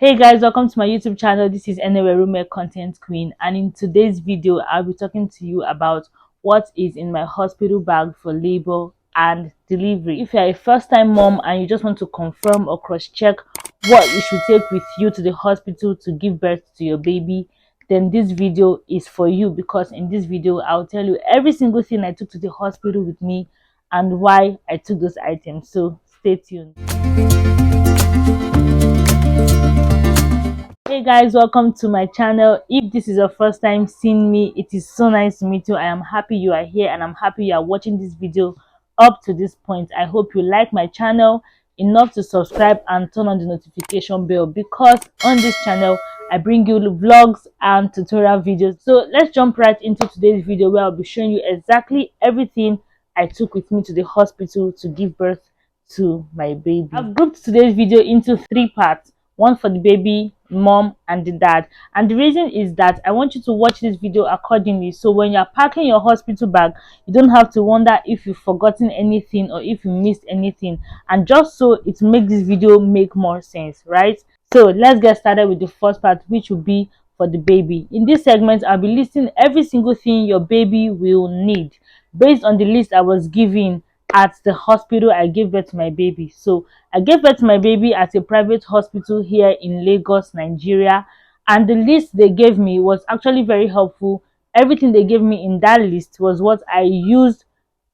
Hey guys, welcome to my YouTube channel. This is Anywhere Roommate Content Queen, and in today's video I'll be talking to you about what is in my hospital bag for labor and delivery. If you're a first-time mom and you just want to confirm or cross-check what you should take with you to the hospital to give birth to your baby, then this video is for you, because in this video I'll tell you every single thing I took to the hospital with me and why I took those items. So stay tuned. Hey guys, welcome to my channel. If this is your first time seeing me, it is so nice to meet you. I am happy you are here and I'm happy you are watching this video up to this point. I hope you like my channel enough to subscribe and turn on the notification bell, because on this channel I bring you vlogs and tutorial videos. So let's jump right into today's video, where I'll be showing you exactly everything I took with me to the hospital to give birth to my baby. I've grouped today's video into three parts: one for the baby, mom, and the dad. And the reason is that I want you to watch this video accordingly, so when you're packing your hospital bag, you don't have to wonder if you've forgotten anything or if you missed anything, and just so it makes this video make more sense, right? So let's get started with the first part, which will be for the baby. In this segment, I'll be listing every single thing your baby will need based on the list I was given at the hospital I gave birth to my baby. So I gave birth to my baby at a private hospital here in Lagos, Nigeria, and the list they gave me was actually very helpful. Everything they gave me in that list was what I used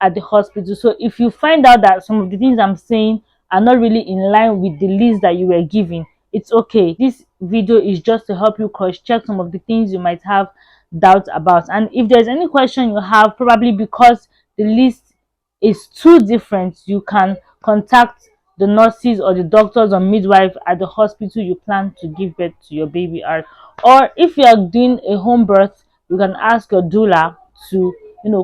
at the hospital. So if you find out that some of the things I'm saying are not really in line with the list that you were given, it's okay. This video is just to help you cross-check some of the things you might have doubts about. And if there's any question you have, probably because the list is too different, you can contact the nurses or the doctors or midwife at the hospital you plan to give birth to your baby at. Or if you are doing a home birth, you can ask your doula to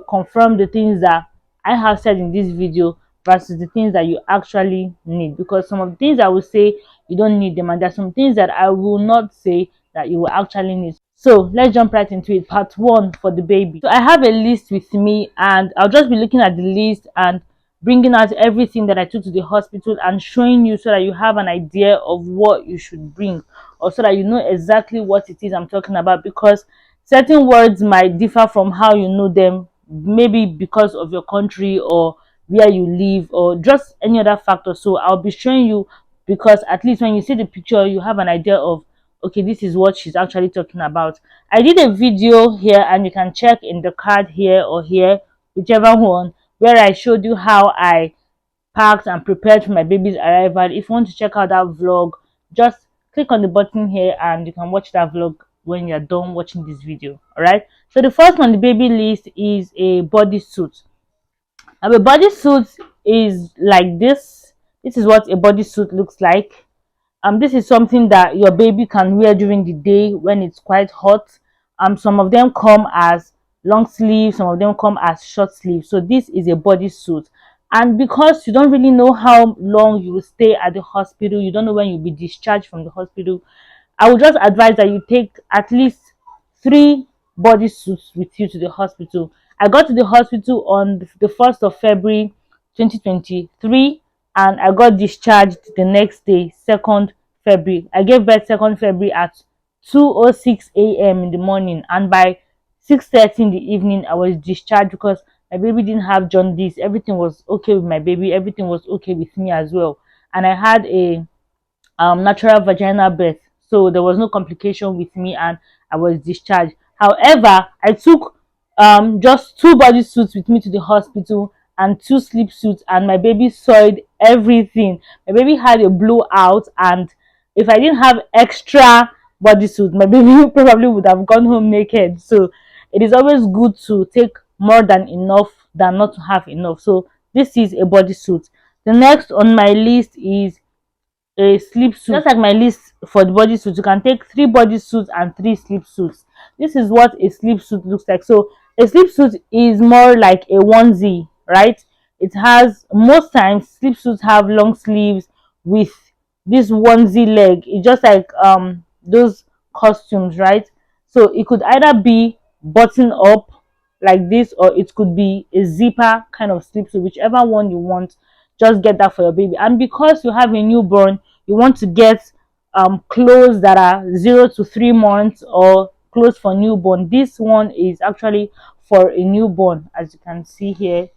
confirm the things that I have said in this video versus the things that you actually need, because some of the things I will say you don't need them, and there's some things that I will not say that you will actually need. So let's jump right into it. Part one for the baby. So I have a list with me, and I'll just be looking at the list and bringing out everything that I took to the hospital and showing you, so that you have an idea of what you should bring, or so that you know exactly what it is I'm talking about, because certain words might differ from how you know them, maybe because of your country or where you live or just any other factor. So I'll be showing you, because at least when you see the picture you have an idea of, okay, this is what she's actually talking about. I did a video here, and you can check in the card here or here, whichever one, where I showed you how I packed and prepared for my baby's arrival. If you want to check out that vlog, just click on the button here and you can watch that vlog when you're done watching this video. All right, so the first on the baby list is a bodysuit. Now a bodysuit is like this is what a bodysuit looks like. This is something that your baby can wear during the day when it's quite hot. Some of them come as long sleeves, some of them come as short sleeves. So this is a bodysuit. And because you don't really know how long you will stay at the hospital, you don't know when you'll be discharged from the hospital, I would just advise that you take at least 3 bodysuits with you to the hospital. I got to the hospital on the 1st of February 2023, and I got discharged the next day, 2nd February. I gave birth 2nd February at 2:06 a.m. in the morning, and by 6:30 in the evening I was discharged, because my baby didn't have jaundice. Everything was okay with my baby, everything was okay with me as well, and I had a natural vaginal birth, so there was no complication with me and I was discharged. However, I took just 2 bodysuits with me to the hospital and 2 sleep suits, and my baby soiled everything. My baby had a blowout, and if I didn't have extra bodysuit, my baby probably would have gone home naked. So it is always good to take more than enough than not to have enough. So this is a bodysuit. The next on my list is a sleep suit. Just like my list for the bodysuit, you can take 3 bodysuits and 3 sleep suits. This is what a sleep suit looks like. So a sleep suit is more like a onesie, right? It has, most times sleep suits have long sleeves with this onesie leg. It's just like those costumes, right? So it could either be button up like this, or it could be a zipper kind of sleep suit, whichever one you want. Just get that for your baby. And because you have a newborn, you want to get clothes that are 0 to 3 months or clothes for newborn. This one is actually for a newborn, as you can see here.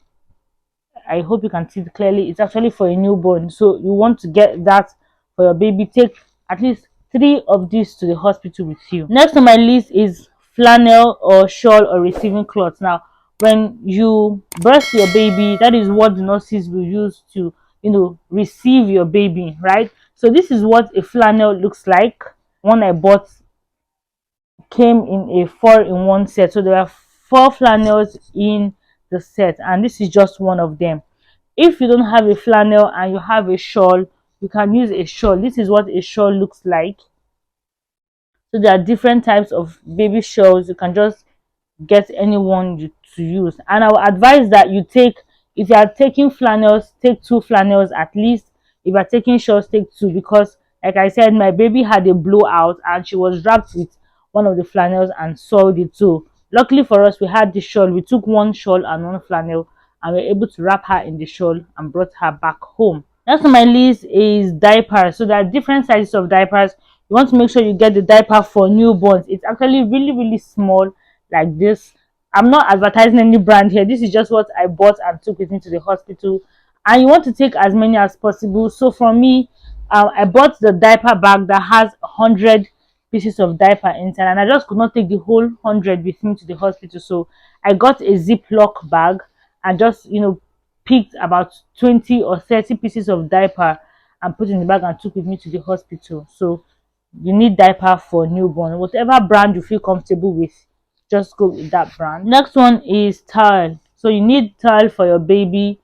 I hope you can see it clearly. It's actually for a newborn, so you want to get that for your baby. Take at least 3 of these to the hospital with you. Next on my list is flannel or shawl or receiving cloth. Now, when you birth your baby, that is what the nurses will use to, receive your baby, right? So this is what a flannel looks like. One I bought came in a 4-in-1 set, so there are 4 flannels in the set, and this is just one of them. If you don't have a flannel and you have a shawl, you can use a shawl. This is what a shawl looks like. So there are different types of baby shawls. You can just get anyone to use, and I would advise that you take, if you are taking flannels, take 2 flannels at least. If you are taking shawls, take 2, because like I said, my baby had a blowout and she was wrapped with one of the flannels and soiled it. So luckily for us, we had the shawl. We took 1 shawl and 1 flannel and we were able to wrap her in the shawl and brought her back home. Next on my list is diapers. So there are different sizes of diapers. You want to make sure you get the diaper for newborns. It's actually really, really small, like this. I'm not advertising any brand here. This is just what I bought and took with me to the hospital. And you want to take as many as possible. So for me, I bought the diaper bag that has 100 pieces of diaper inside, and I just could not take the whole 100 with me to the hospital. So I got a Ziploc bag and just, picked about 20 or 30 pieces of diaper and put in the bag and took with me to the hospital. So you need diaper for newborn. Whatever brand you feel comfortable with, just go with that brand. Next one is towel. So you need towel for your baby.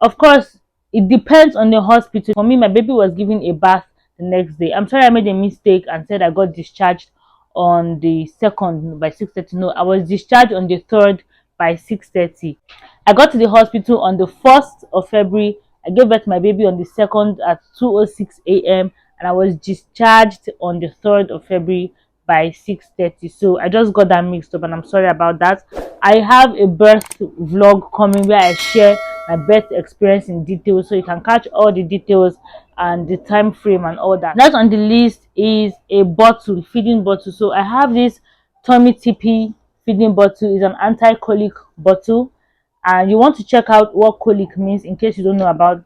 Of course, it depends on the hospital. For me, my baby was given a bath the next day. I'm sorry I made a mistake and said I got discharged on the 2nd by 6:30. No, I was discharged on the 3rd by 6:30. I got to the hospital on the 1st of February. I gave birth to my baby on the 2nd at 2:06 a.m. and I was discharged on the 3rd of February by 6:30. So I just got that mixed up and I'm sorry about that. I have a birth vlog coming where I share my birth experience in detail, so you can catch all the details and the time frame and all that. Next on the list is a bottle, feeding bottle. So I have this Tummy TP feeding bottle. Is an anti-colic bottle, and you want to check out what colic means in case you don't know about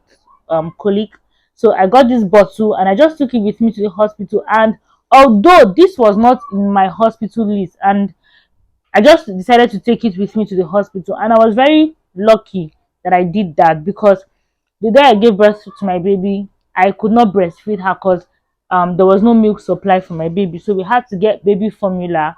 colic. So I got this bottle and I just took it with me to the hospital, and although this was not in my hospital list, and I just decided to take it with me to the hospital, and I was very lucky that I did that, because the day I gave birth to my baby, I could not breastfeed her because there was no milk supply for my baby. So we had to get baby formula,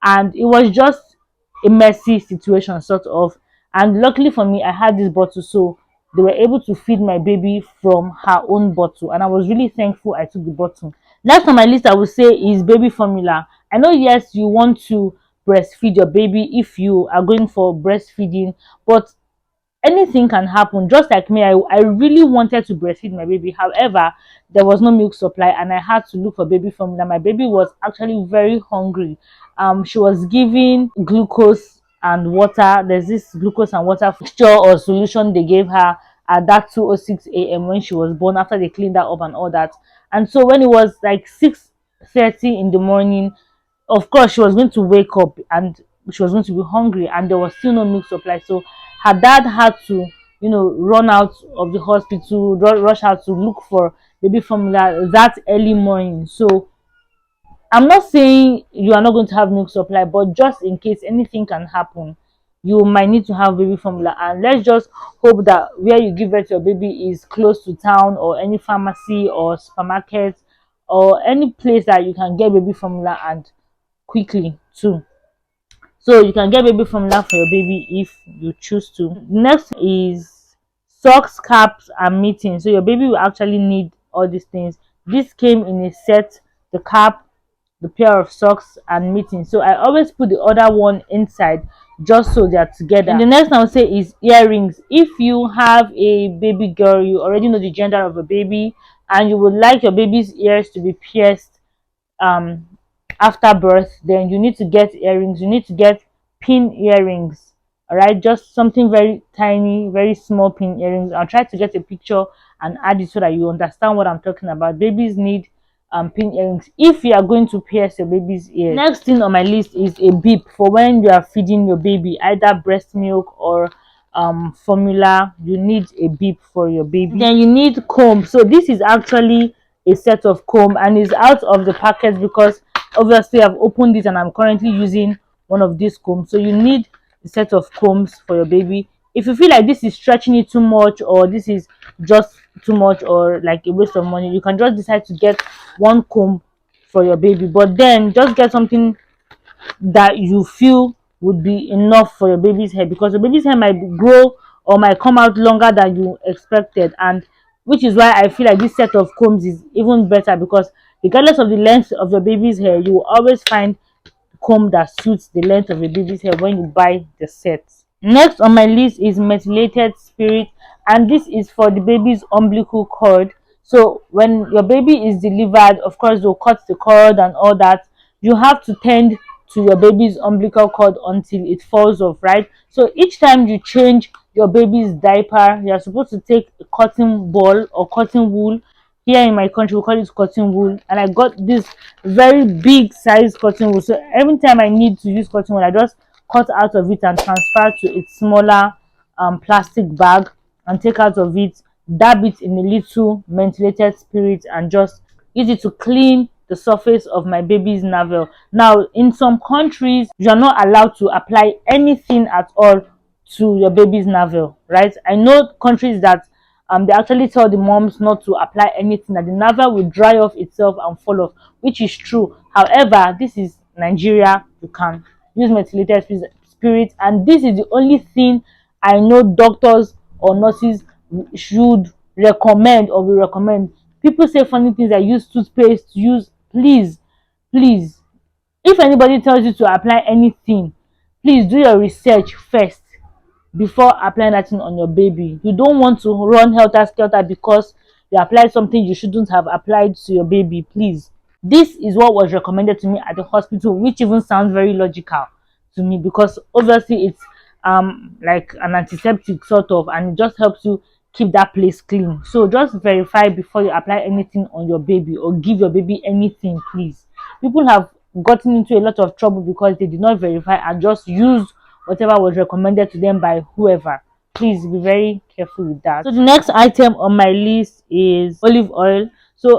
and it was just a messy situation, sort of. And luckily for me, I had this bottle, so they were able to feed my baby from her own bottle, and I was really thankful I took the bottle. Next on my list, I would say, is baby formula. I know, yes, you want to breastfeed your baby if you are going for breastfeeding, but anything can happen. Just like me, I really wanted to breastfeed my baby. However, there was no milk supply and I had to look for baby formula. My baby was actually very hungry. She was given glucose and water. There's this glucose and water mixture or solution they gave her at that 2:06 a.m. when she was born, after they cleaned her up and all that. And so when it was like 6:30 in the morning, of course she was going to wake up and she was going to be hungry, and there was still no milk supply. So her dad had to, run out of the hospital, rush out to look for baby formula that early morning. So I'm not saying you are not going to have milk supply, but just in case anything can happen, you might need to have baby formula. And let's just hope that where you give birth to your baby is close to town or any pharmacy or supermarket or any place that you can get baby formula, and quickly too. So you can get baby formula for your baby if you choose to. Next is socks, caps and mittens. So your baby will actually need all these things. This came in a set: the cap, the pair of socks and mittens. So I always put the other one inside just so they're together. And the next I would say is earrings. If you have a baby girl, you already know the gender of a baby, and you would like your baby's ears to be pierced um after birth, then you need to get earrings. You need to get pin earrings. All right, just something very tiny, very small pin earrings. I'll try to get a picture and add it so that you understand what I'm talking about. Babies need pin earrings if you are going to pierce your baby's ear. Next thing on my list is a bib for when you are feeding your baby either breast milk or formula. You need a bib for your baby. Then you need comb. So this is actually a set of comb and is out of the packet because obviously I've opened it and I'm currently using one of these combs. So you need a set of combs for your baby. If you feel like this is stretching it too much or this is just too much or like a waste of money, you can just decide to get one comb for your baby, but then just get something that you feel would be enough for your baby's hair, because your baby's hair might grow or might come out longer than you expected, and which is why I feel like this set of combs is even better, because regardless of the length of your baby's hair, you will always find comb that suits the length of your baby's hair when you buy the set. Next on my list is methylated spirit, and this is for the baby's umbilical cord. So when your baby is delivered, of course they'll cut the cord and all that. You have to tend to your baby's umbilical cord until it falls off, right? So each time you change your baby's diaper, you're supposed to take a cotton ball or cotton wool. Here in my country we call it cotton wool, and I got this very big size cotton wool. So every time I need to use cotton wool, I just cut out of it and transfer to a smaller plastic bag and take out of it, dab it in a little methylated spirit and just use it to clean the surface of my baby's navel. Now in some countries you are not allowed to apply anything at all to your baby's navel, right? I know countries that they actually tell the moms not to apply anything, that the navel will dry off itself and fall off, which is true. However, this is Nigeria. You can use methylated spirit, and this is the only thing I know doctors or nurses should recommend or will recommend. People say funny things like use toothpaste, use, please, if anybody tells you to apply anything, please do your research first before applying that thing on your baby. You don't want to run helter skelter because you applied something you shouldn't have applied to your baby. Please, this is what was recommended to me at the hospital, which even sounds very logical to me, because obviously it's like an antiseptic sort of, and it just helps you keep that place clean. So just verify before you apply anything on your baby or give your baby anything, please. People have gotten into a lot of trouble because they did not verify and just use whatever was recommended to them by whoever. Please be very careful with that. So the next item on my list is olive oil. So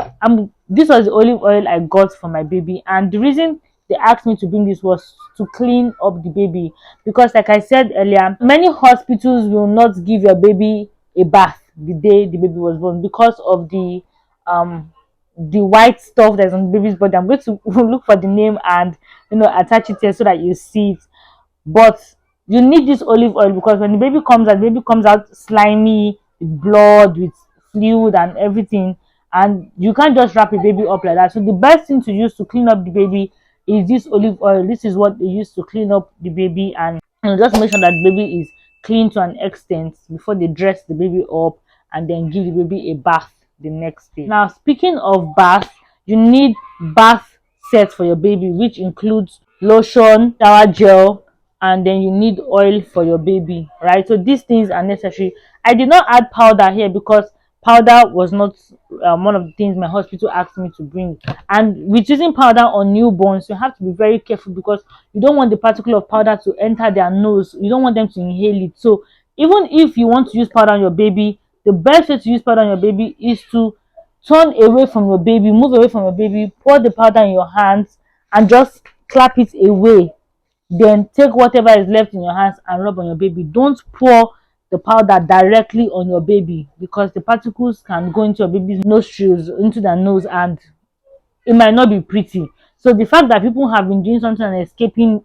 this was the olive oil I got for my baby, and the reason they asked me to bring this was to clean up the baby, because like I said earlier, many hospitals will not give your baby a bath the day the baby was born because of the white stuff that's on the baby's body. I'm going to look for the name and attach it here so that you see it. But you need this olive oil because when the baby comes out slimy with blood, with fluid and everything, and you can't just wrap a baby up like that. So the best thing to use to clean up the baby is this olive oil. This is what they use to clean up the baby, and just make sure that the baby is clean to an extent before they dress the baby up and then give the baby a bath the next day. Now speaking of bath, you need bath sets for your baby, which includes lotion, shower gel, and then you need oil for your baby, right? So these things are necessary. I did not add powder here because powder was not one of the things my hospital asked me to bring, and with using powder on newborns you have to be very careful because you don't want the particle of powder to enter their nose. You don't want them to inhale it. So even if you want to use powder on your baby, the best way to use powder on your baby is to turn away from your baby, move away from your baby, pour the powder in your hands and just clap it away. Then take whatever is left in your hands and rub on your baby. Don't pour the powder directly on your baby because the particles can go into your baby's nostrils, into their nose, and it might not be pretty. So the fact that people have been doing something and escaping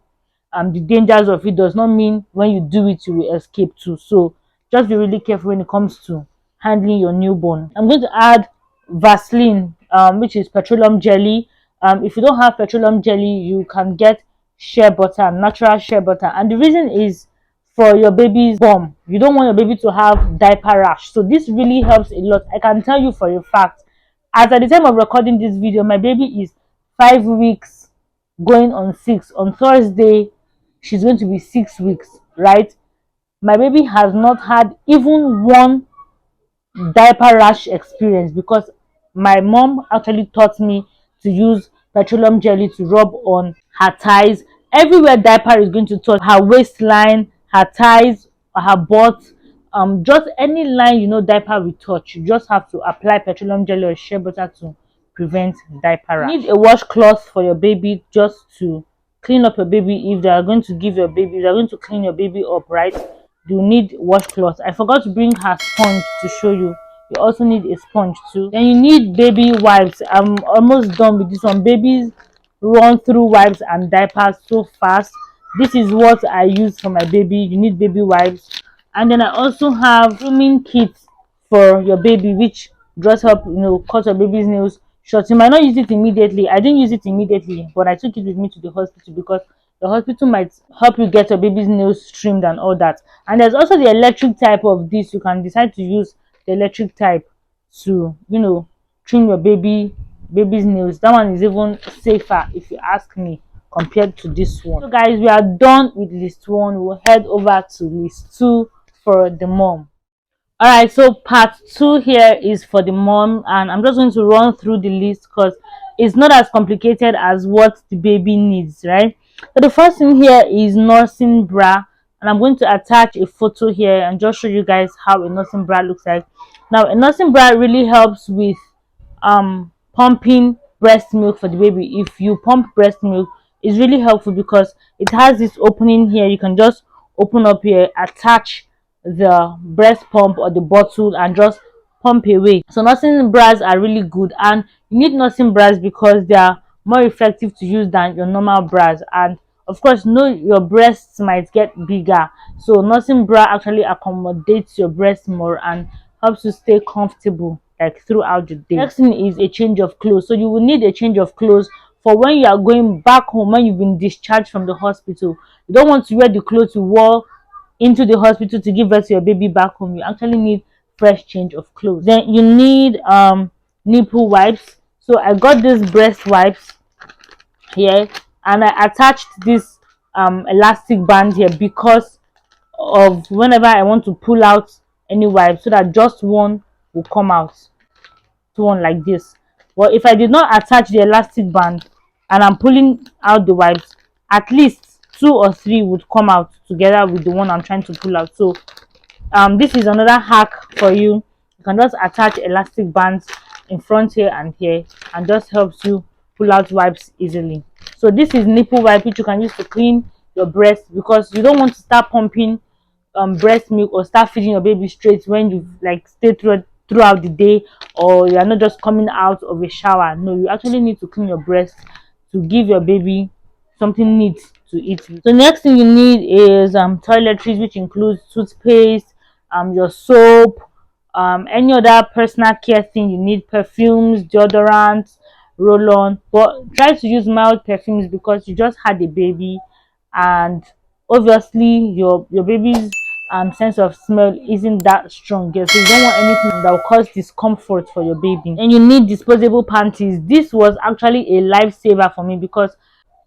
the dangers of it does not mean when you do it you will escape too. So just be really careful when it comes to handling your newborn. I'm going to add Vaseline, which is petroleum jelly. If you don't have petroleum jelly, you can get shea butter, natural shea butter, and the reason is for your baby's bum. You don't want your baby to have diaper rash, so this really helps a lot. I can tell you for a fact, as at the time of recording this video, my baby is 5 weeks going on 6. On Thursday she's going to be 6 weeks, right? My baby has not had even one diaper rash experience because my mom actually taught me to use petroleum jelly to rub on her thighs. Everywhere diaper is going to touch, her waistline, her thighs, her butt, just any line diaper will touch, you just have to apply petroleum jelly or shea butter to prevent diaper rash. You need a washcloth for your baby, just to clean up your baby. If they are going to give your baby, if they are going to clean your baby up, right, you need washcloth. I forgot to bring her sponge to show you. You also need a sponge too. Then you need baby wipes. I'm almost done with this one. Babies run through wipes and diapers so fast. This is what I use for my baby. You need baby wipes. And then I also have grooming kits for your baby, which just help cut your baby's nails short. You might not use it immediately. I didn't use it immediately, but I took it with me to the hospital because the hospital might help you get your baby's nails trimmed and all that. And there's also the electric type of this. You can decide to use the electric type to trim your baby's nails. That one is even safer, if you ask me, compared to this one. So guys, we are done with list 1. We'll head over to list 2 for the mom. All right, so part 2 here is for the mom, and I'm just going to run through the list because it's not as complicated as what the baby needs, right? So the first thing here is nursing bra, and I'm going to attach a photo here and just show you guys how a nursing bra looks like. Now, a nursing bra really helps with pumping breast milk for the baby. If you pump breast milk, it's really helpful because it has this opening here. You can just open up here, attach the breast pump or the bottle, and just pump away. So nursing bras are really good, and you need nursing bras because they are more effective to use than your normal bras. And of course, your breasts might get bigger, so nursing bra actually accommodates your breast more and helps you stay comfortable like throughout the day. Next thing is a change of clothes. So you will need a change of clothes for when you are going back home, when you've been discharged from the hospital. You don't want to wear the clothes you wore into the hospital to give birth to your baby back home. You actually need fresh change of clothes. Then you need nipple wipes. So I got these breast wipes here, and I attached this elastic band here because of whenever I want to pull out any wipe, so that just one will come out, one like this. But if I did not attach the elastic band and I'm pulling out the wipes, at least 2 or 3 would come out together with the one I'm trying to pull out. So this is another hack for you. You can just attach elastic bands in front here and here, and just helps you pull out wipes easily. So this is nipple wipe, which you can use to clean your breast, because you don't want to start pumping breast milk or start feeding your baby straight when you like stay throughout the day, or you are not just coming out of a shower. No, you actually need to clean your breast to give your baby something neat to eat with. So next thing you need is toiletries, which includes toothpaste, your soap, any other personal care thing you need, perfumes, deodorants, roll-on. But try to use mild perfumes because you just had a baby, and obviously your baby's sense of smell isn't that strong yet, so you don't want anything that will cause discomfort for your baby. And you need disposable panties. This was actually a lifesaver for me because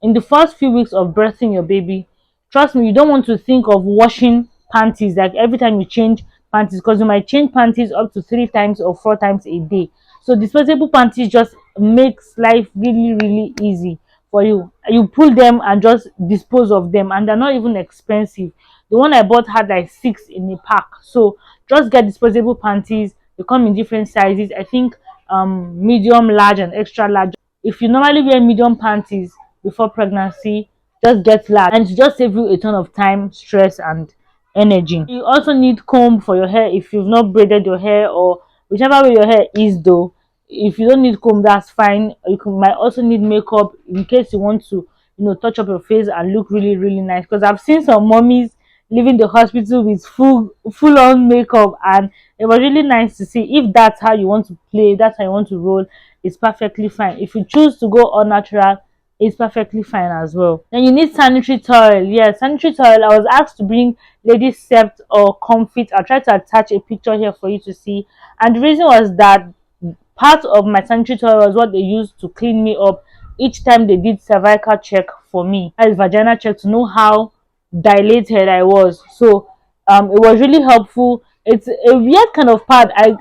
in the first few weeks of birthing your baby, trust me, you don't want to think of washing panties like every time you change panties, because you might change panties up to 3 times or 4 times a day. So disposable panties just makes life really easy for you. You pull them and just dispose of them, and they're not even expensive. The one I bought had like 6 in a pack. So just get disposable panties. They come in different sizes. I think medium, large, and extra large. If you normally wear medium panties before pregnancy, just get large, and it just save you a ton of time, stress, and energy. You also need comb for your hair if you've not braided your hair, or whichever way your hair is though. If you don't need comb, that's fine. Might also need makeup in case you want to touch up your face and look really nice, because I've seen some mommies leaving the hospital with full on makeup, and it was really nice to see. If that's how you want to play, that's how you want to roll, it's perfectly fine. If you choose to go all natural, it's perfectly fine as well. Then you need sanitary towel. Yes, sanitary towel. I was asked to bring lady sept or comfort. I'll try to attach a picture here for you to see. And the reason was that part of my sanitary towel was what they used to clean me up each time they did cervical check for me, as vagina check, to know how dilated I was. So it was really helpful. It's a weird kind of pad. I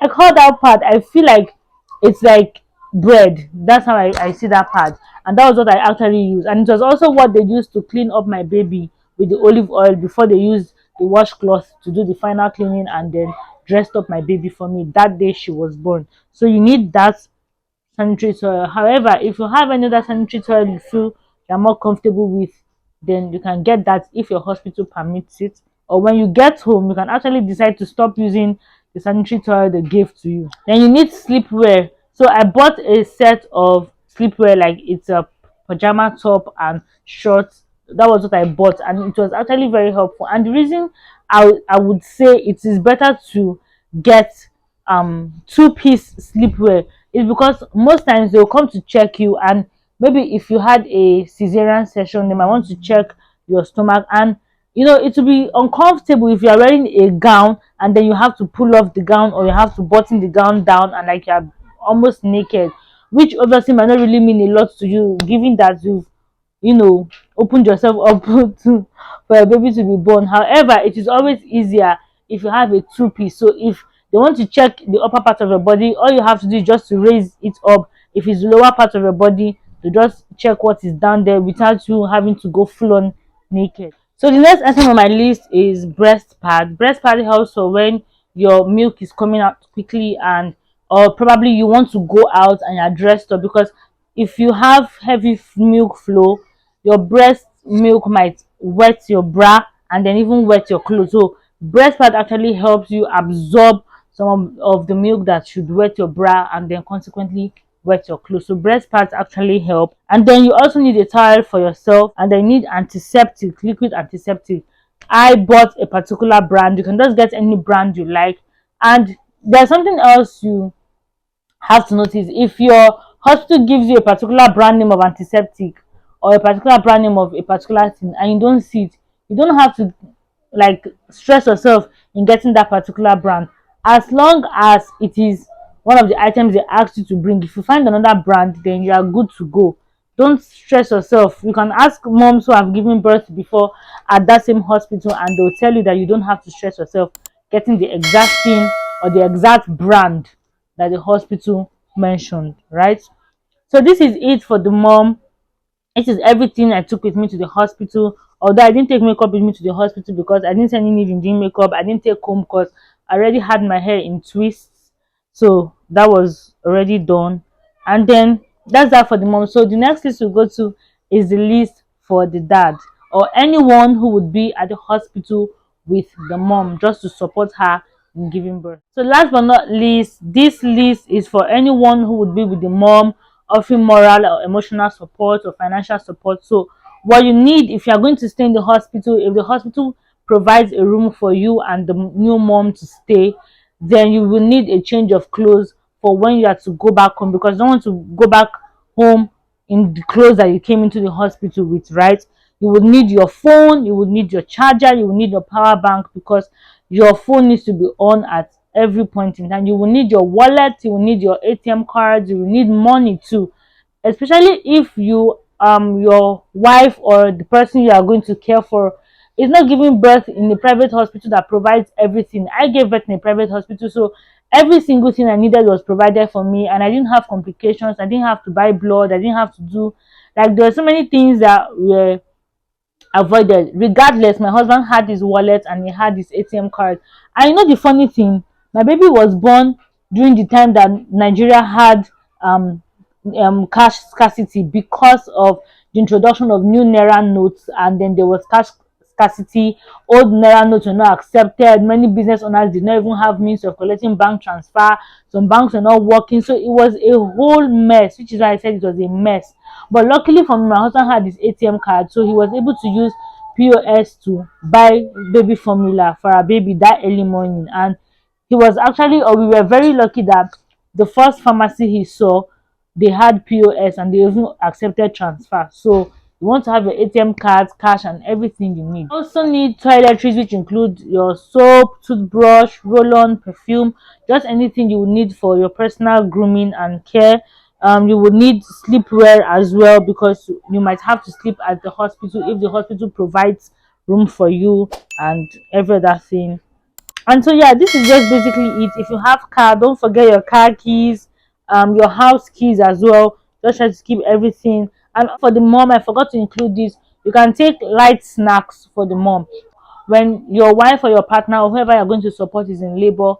I call that pad. I feel like it's like bread. That's how I see that part. And that was what I actually used. And it was also what they used to clean up my baby with the olive oil before they used the washcloth to do the final cleaning and then dressed up my baby for me that day she was born. So you need that sanitary soil. However, if you have any other sanitary soil you feel you're more comfortable with, then you can get that if your hospital permits it. Or when you get home, you can actually decide to stop using the sanitary soil they gave to you. Then you need sleepwear. So I bought a set of sleepwear, like it's a pajama top and shorts. That was what I bought, and it was actually very helpful. And the reason I would say it is better to get two-piece sleepwear is because most times they'll come to check you, and maybe if you had a cesarean session they might want to check your stomach, and it will be uncomfortable if you are wearing a gown and then you have to pull off the gown, or you have to button the gown down and like you're almost naked, which obviously might not really mean a lot to you, given that you've opened yourself up to for a baby to be born. However, it is always easier if you have a two-piece. So if they want to check the upper part of your body, all you have to do is just to raise it up. If it's the lower part of your body, to just check what is down there without you having to go full on naked. So the next item on my list is breast pad. Breast pad helps for when your milk is coming out quickly, and or probably you want to go out and you're dressed up, because if you have heavy milk flow, your breast milk might wet your bra and then even wet your clothes. So breast pad actually helps you absorb some of the milk that should wet your bra and then consequently wet your clothes. So breast pads actually help. And then you also need a towel for yourself, and then you need antiseptic, liquid antiseptic. I bought a particular brand. You can just get any brand you like. And there's something else you have to notice. If your hospital gives you a particular brand name of antiseptic or a particular brand name of a particular thing and you don't see it, you don't have to like stress yourself in getting that particular brand, as long as it is one of the items they asked you to bring. If you find another brand, then you are good to go. Don't stress yourself. You can ask moms who have given birth before at that same hospital, and they'll tell you that you don't have to stress yourself getting the exact thing or the exact brand that the hospital mentioned, right? So this is it for the mom. This is everything I took with me to the hospital. Although I didn't take makeup with me to the hospital because I didn't send any doing makeup. I didn't take comb because I already had my hair in twists. So that was already done. And then that's that for the mom. So the next list we go to is the list for the dad, or anyone who would be at the hospital with the mom just to support her in giving birth. So last but not least, this list is for anyone who would be with the mom, offering moral or emotional support or financial support. So what you need if you are going to stay in the hospital, if the hospital provides a room for you and the new mom to stay, then you will need a change of clothes for when you have to go back home, because you don't want to go back home in the clothes that you came into the hospital with, right? You would need your phone, you would need your charger, you will need your power bank, because your phone needs to be on at every point in time. You will need your wallet, you will need your ATM cards, you will need money too, especially if your wife or the person you are going to care for is not giving birth in a private hospital that provides everything. I gave birth in a private hospital, so every single thing I needed was provided for me, and I didn't have complications. I didn't have to buy blood. I didn't have to do, like, there were so many things that were avoided. Regardless, my husband had his wallet and he had his ATM card. And the funny thing, my baby was born during the time that Nigeria had um cash scarcity because of the introduction of new naira notes, and then there was cash scarcity. Old naira notes were not accepted. Many business owners did not even have means of collecting bank transfer. Some banks were not working, so it was a whole mess, which is why I said it was a mess. But luckily for me, my husband had his ATM card, so he was able to use POS to buy baby formula for our baby that early morning. And he was actually, or we were very lucky that the first pharmacy he saw, they had POS and they even accepted transfer. So you want to have your ATM cards, cash, and everything you need. You also need toiletries, which include your soap, toothbrush, roll-on, perfume, just anything you would need for your personal grooming and care. You would need sleepwear as well, because you might have to sleep at the hospital if the hospital provides room for you and every other thing. And so yeah, this is just basically it. If you have car, don't forget your car keys your house keys as well. Just try to keep everything. And for the mom, I forgot to include this. You can take light snacks for the mom when your wife or your partner or whoever you're going to support is in labor.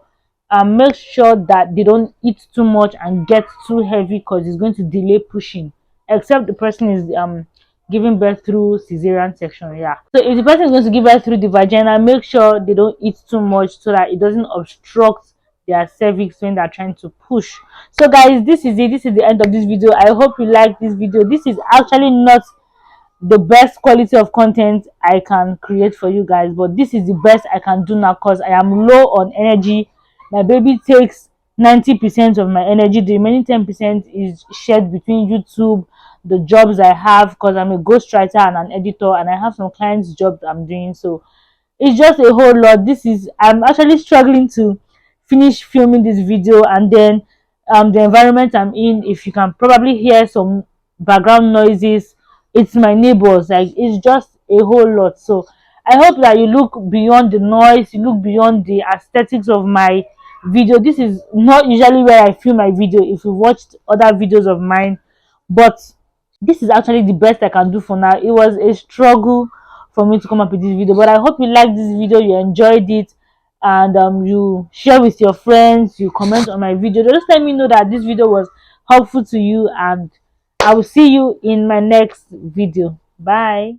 Make sure that they don't eat too much and get too heavy, because it's going to delay pushing, except the person is giving birth through cesarean section. Yeah, so if the person is going to give birth through the vagina, make sure they don't eat too much so that it doesn't obstruct their cervix when they're trying to push. So guys, this is it. This is the end of this video. I hope you like this video. This is actually not the best quality of content I can create for you guys, but this is the best I can do now because I am low on energy. My baby takes 90% of my energy. The remaining 10% is shared between YouTube, the jobs I have, because I'm a ghostwriter and an editor, and I have some clients jobs I'm doing. So it's just a whole lot. This is, I'm actually struggling to finish filming this video. And then the environment I'm in, if you can probably hear some background noises, it's my neighbors. Like, it's just a whole lot. So I hope that you look beyond the noise, you look beyond the aesthetics of my video. This is not usually where I film my video if you watched other videos of mine, but this is actually the best I can do for now. It was a struggle for me to come up with this video, but I hope you liked this video, you enjoyed it, and you share with your friends, you comment on my video. Just let me know that this video was helpful to you, and I will see you in my next video. Bye.